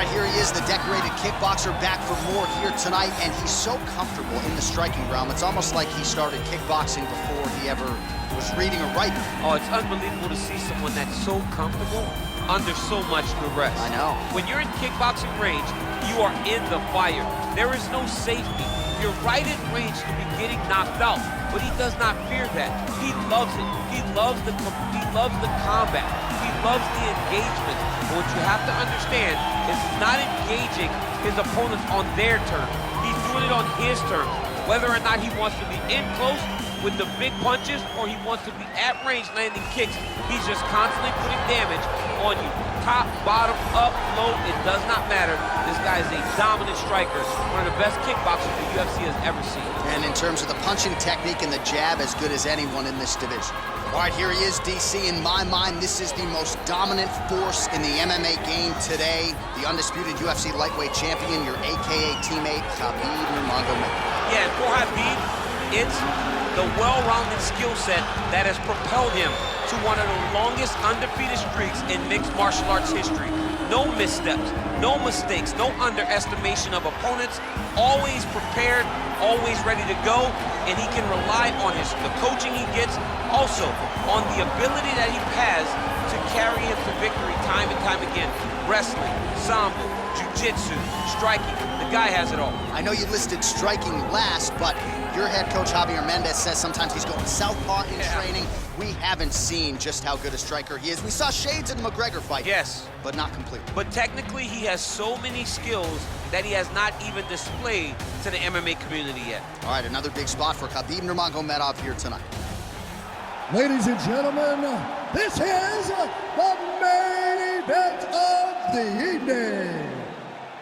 right, here he is, the decorated kickboxer, back for more here tonight, and he's so comfortable in the striking realm. It's almost like he started kickboxing before he ever was reading or writing. Oh, it's unbelievable to see someone that's so comfortable under so much duress. I know. When you're in kickboxing range, you are in the fire. There is no safety. You're right in range to be getting knocked out, but he does not fear that. He loves it. He loves the combat. He loves the engagement. But what you have to understand is he's not engaging his opponents on their terms. He's doing it on his terms. Whether or not he wants to be in close with the big punches or he wants to be at range landing kicks, he's just constantly putting damage on you. Top, bottom, up, low, it does not matter. This guy is a dominant striker, one of the best kickboxers the UFC has ever seen. And in terms of the punching technique and the jab, as good as anyone in this division. All right, here he is, DC. In my mind, this is the most dominant force in the MMA game today. The undisputed UFC Lightweight Champion, your AKA teammate, Khabib Nurmagomedov. Yeah, and for Khabib, it's the well-rounded skill set that has propelled him to one of the longest undefeated streaks in mixed martial arts history. No missteps, no mistakes, no underestimation of opponents, always prepared, always ready to go, and he can rely on the coaching he gets, also on the ability that he has to carry him to victory time and time again. Wrestling, sambo, jiu-jitsu, striking, the guy has it all. I know you listed striking last, but your head coach, Javier Mendez, says sometimes he's going southpaw in training. We haven't seen just how good a striker he is. We saw shades in the McGregor fight. Yes. But not completely. But technically, he has so many skills that he has not even displayed to the MMA community yet. All right, another big spot for Khabib Nurmagomedov here tonight. Ladies and gentlemen, this is the main event of the evening.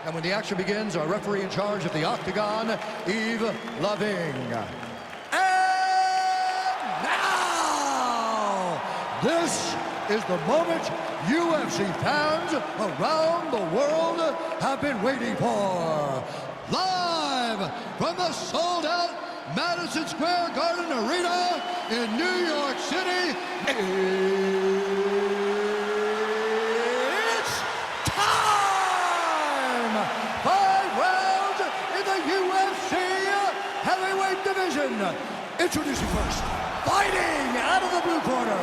And when the action begins, our referee in charge of the Octagon, Yves Loving. And now, this is the moment UFC fans around the world have been waiting for. Live from the sold-out Madison Square Garden Arena in New York City, it's time! 5 rounds in the UFC heavyweight division. Introducing first, fighting out of the blue corner.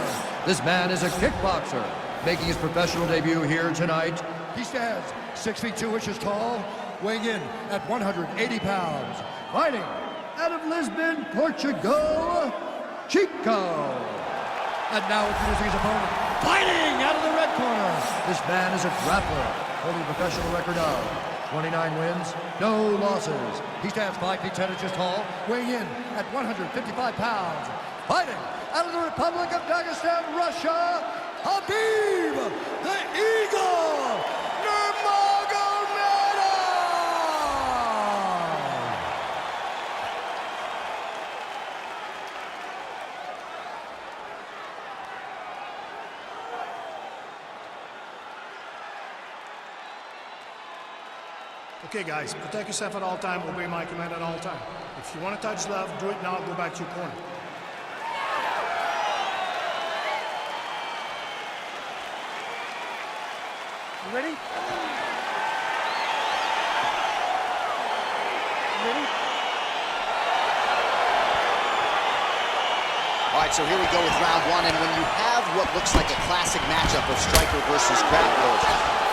This man is a kickboxer, making his professional debut here tonight. He stands 6 feet 2 inches tall, weighing in at 180 pounds. Fighting out of Lisbon, Portugal, Chico. And now introducing his opponent, fighting out of the red corner. This man is a grappler, holding a professional record of 29 wins, no losses. He stands 5 feet 10 inches tall, weighing in at 155 pounds. Fighting out of the Republic of Dagestan, Russia, Khabib, the Eagle, Nurmagomedov. Okay, guys, protect yourself at all time, obey my command at all time. If you want to touch love, do it now, go back to your corner. You ready? Ready? All right, so here we go with round one, and when you have what looks like a classic matchup of striker versus grappler,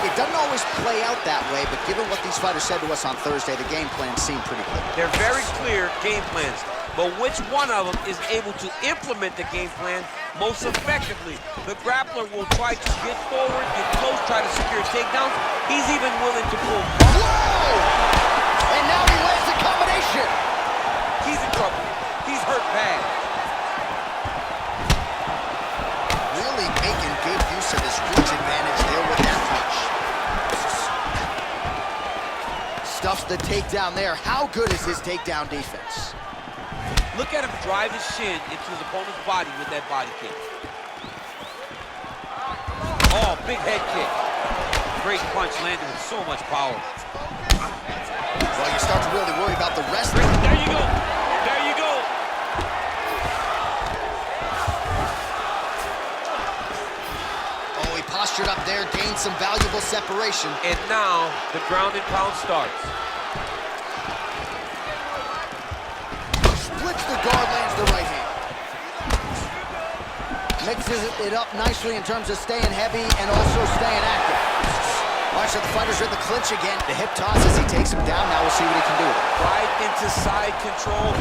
it doesn't always play out that way, but given what these fighters said to us on Thursday, the game plan seemed pretty clear. They're very clear game plans, but which one of them is able to implement the game plan most effectively? The grappler will try to get forward, get close, try to secure takedowns. He's even willing to pull. Whoa! And now he lands the combination. He's in trouble. He's hurt bad. Really making good use of his reach advantage there with that punch. Stuffs the takedown there. How good is his takedown defense? Look at him drive his shin into his opponent's body with that body kick. Oh, big head kick. Great punch landed with so much power. Well, you start to really worry about the rest. There you go. There you go. Oh, he postured up there, gained some valuable separation. And now the ground and pound starts. Splits the guard, lands the right hand. Mixes it up nicely in terms of staying heavy and also staying active. Watch, the fighters are in the clinch again. The hip toss as he takes him down. Now we'll see what he can do with it. Right into side control.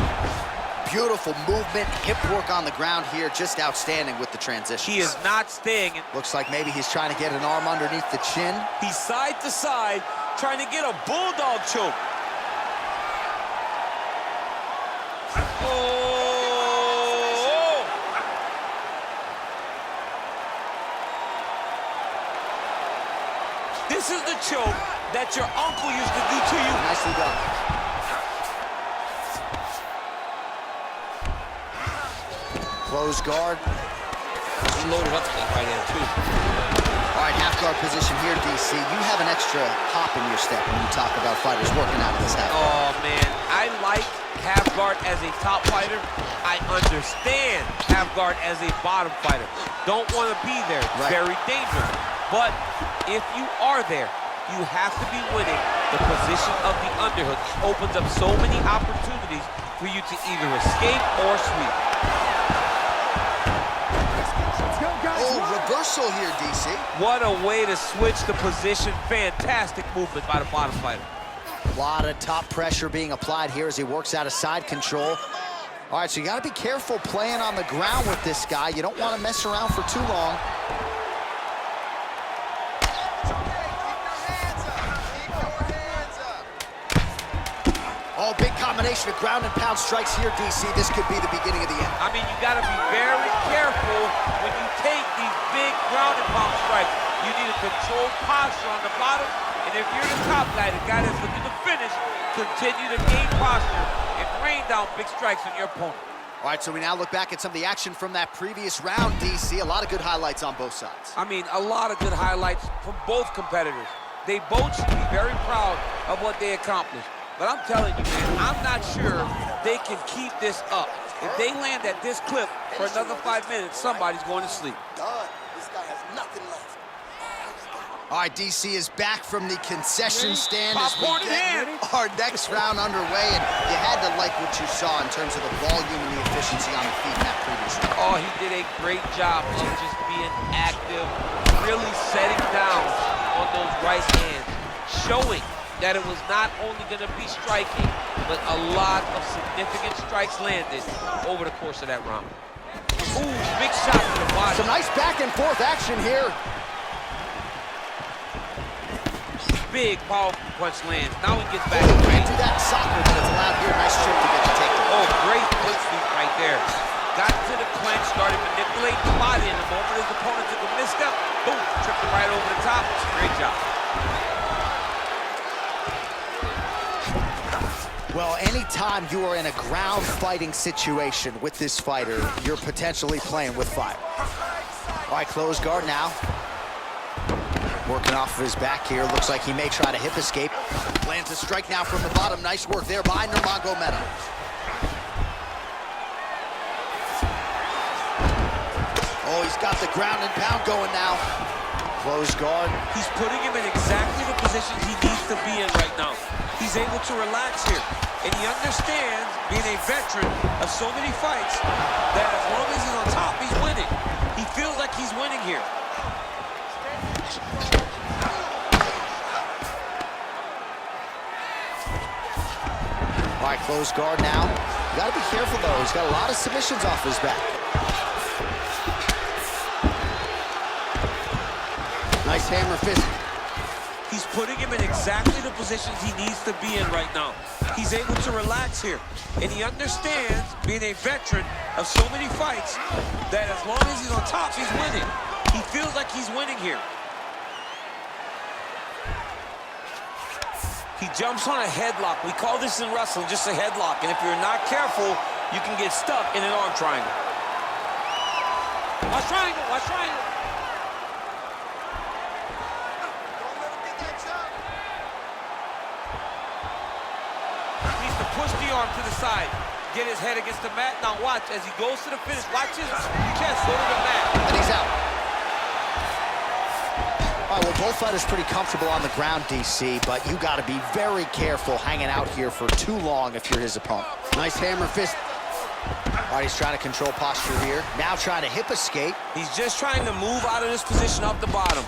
Beautiful movement, hip work on the ground here. Just outstanding with the transition. He is not staying. Looks like maybe he's trying to get an arm underneath the chin. He's side to side, trying to get a bulldog choke. Oh! This is the choke that your uncle used to do to you. Nicely done. Close guard. He loaded up that right hand, too. All right, half guard position here, DC. You have an extra hop in your step when you talk about fighters working out of this half. Oh, man. I like half guard as a top fighter. I understand half guard as a bottom fighter. Don't want to be there. It's very dangerous. But if you are there, you have to be winning. The position of the underhook opens up so many opportunities for you to either escape or sweep. Oh, reversal here, DC. What a way to switch the position. Fantastic movement by the bottom fighter. A lot of top pressure being applied here as he works out of side control. All right, so you got to be careful playing on the ground with this guy. You don't want to mess around for too long. Oh, big combination of ground and pound strikes here, DC. This could be the beginning of the end. I mean, you got to be very careful when you take these big ground and pound strikes. You need a controlled posture on the bottom. And if you're the top guy, the guy that's looking to finish, continue to gain posture and rain down big strikes on your opponent. All right, so we now look back at some of the action from that previous round, DC. A lot of good highlights on both sides. I mean, a lot of good highlights from both competitors. They both should be very proud of what they accomplished. But I'm telling you, man, I'm not sure they can keep this up. If they land at this clip for another 5 minutes, somebody's going to sleep. Done. This guy has nothing left. All right, DC is back from the concession stand as we get our next round underway. And you had to like what you saw in terms of the volume and the efficiency on the feet in that previous round. Oh, he did a great job of just being active, really setting down on those right hands, showing that it was not only going to be striking, but a lot of significant strikes landed over the course of that round. Ooh, big shot to the body. Some nice back and forth action here. Big, powerful punch lands. Now he gets back. Ran through that soccer, but it's allowed here. Nice trip to get the takedown. Oh, great foot sweep right there. Got to the clinch, started manipulating the body, and the moment his opponent took a misstep, boom, tripped him right over the top. Great job. Well, anytime you are in a ground fighting situation with this fighter, you're potentially playing with fire. All right, close guard now. Working off of his back here. Looks like he may try to hip escape. Lands a strike now from the bottom. Nice work there by Nurmagomedov. Oh, he's got the ground and pound going now. Close guard. He's putting him in exactly the position he needs to be in right now. He's able to relax here. And he understands, being a veteran of so many fights, that as long as he's on top, he's winning. He feels like he's winning here. All right, close guard now. You gotta be careful though. He's got a lot of submissions off his back. Nice hammer fist. He's putting him in exactly the positions he needs to be in right now. He's able to relax here. And he understands, being a veteran of so many fights, that as long as he's on top, he's winning. He feels like he's winning here. He jumps on a headlock. We call this in wrestling just a headlock. And if you're not careful, you can get stuck in an arm triangle. Watch triangle, watch triangle. Needs to push the arm to the side. Get his head against the mat. Now watch, as he goes to the finish, watch his chest go to the mat. And he's out. well, both fighters pretty comfortable on the ground, DC, but you got to be very careful hanging out here for too long if you're his opponent. Nice hammer fist. All right, he's trying to control posture here. Now trying to hip escape. He's just trying to move out of this position off the bottom.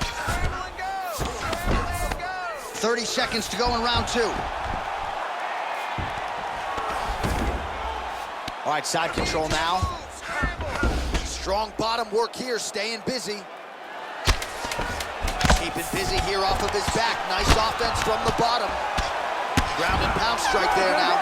30 seconds to go in round 2. All right, side control now. Strong bottom work here, staying busy. Keeping busy here off of his back. Nice offense from the bottom. Ground and pound strike there now.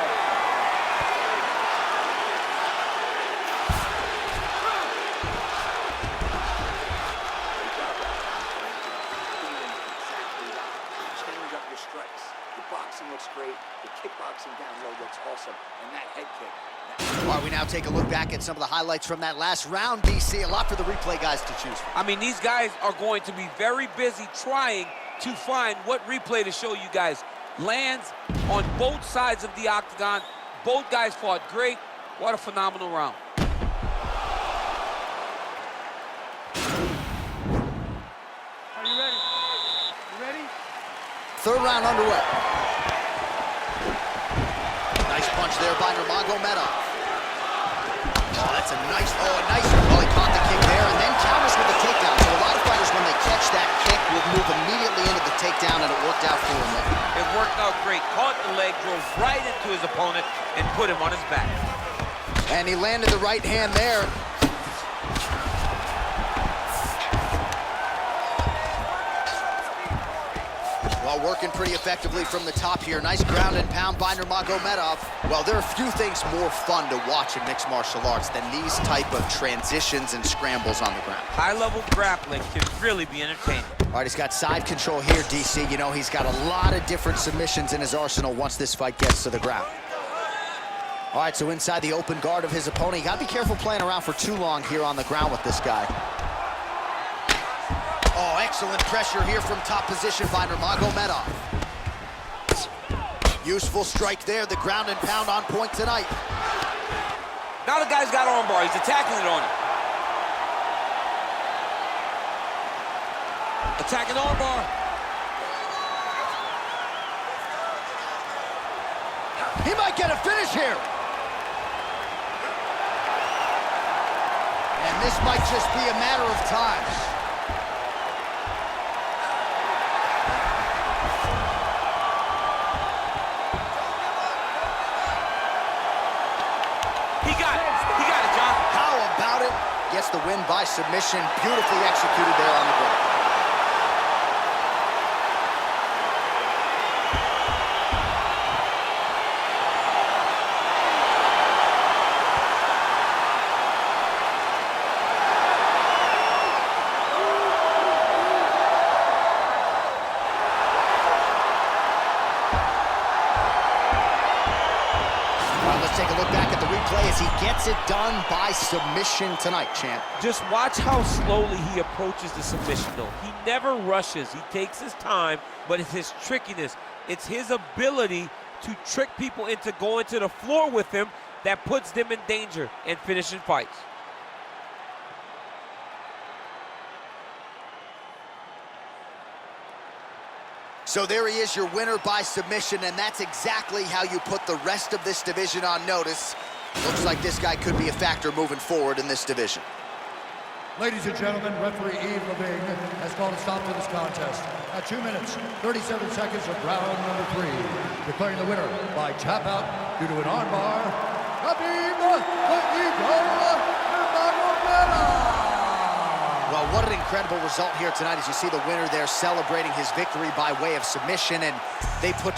Change up your strikes. The boxing looks great. The kickboxing down low looks awesome. And that head kick. All right, we now take a look back at some of the highlights from that last round, DC. A lot for the replay guys to choose from. I mean, these guys are going to be very busy trying to find what replay to show you guys. Lands on both sides of the octagon. Both guys fought great. What a phenomenal round. Are you ready? You ready? Third round underway. Nice punch there by Nurmagomedov. Oh, that's a nice, well, he caught the kick there and then counters with the takedown. So a lot of fighters, when they catch that kick, will move immediately into the takedown, and it worked out for him there. It worked out great. Caught the leg, drove right into his opponent, and put him on his back. And he landed the right hand there. Well, working pretty effectively from the top here. Nice ground and pound by Nurmagomedov. Well, there are few things more fun to watch in mixed martial arts than these type of transitions and scrambles on the ground. High-level grappling can really be entertaining. All right, he's got side control here, DC. You know, he's got a lot of different submissions in his arsenal once this fight gets to the ground. All right, so inside the open guard of his opponent. You got to be careful playing around for too long here on the ground with this guy. Oh, excellent pressure here from top position by Nurmagomedov. Useful strike there, the ground and pound on point tonight. Now the guy's got armbar, he's attacking it on him. Attacking armbar. He might get a finish here. And this might just be a matter of time. He got it, John. How about it? Gets the win by submission. Beautifully executed there on the ground. Let's take a look back at the replay as he gets it done by submission tonight, champ. Just watch how slowly he approaches the submission, though. He never rushes. He takes his time, but it's his trickiness. It's his ability to trick people into going to the floor with him that puts them in danger and finishing fights. So there he is, your winner by submission, and that's exactly how you put the rest of this division on notice. Looks like this guy could be a factor moving forward in this division. Ladies and gentlemen, referee Yves Levine has called a stop to this contest at 2 minutes, 37 seconds of round number 3, declaring the winner by tap out due to an armbar, Khabib Nurmagomedov. Well, what an incredible result here tonight as you see the winner there celebrating his victory by way of submission, and they put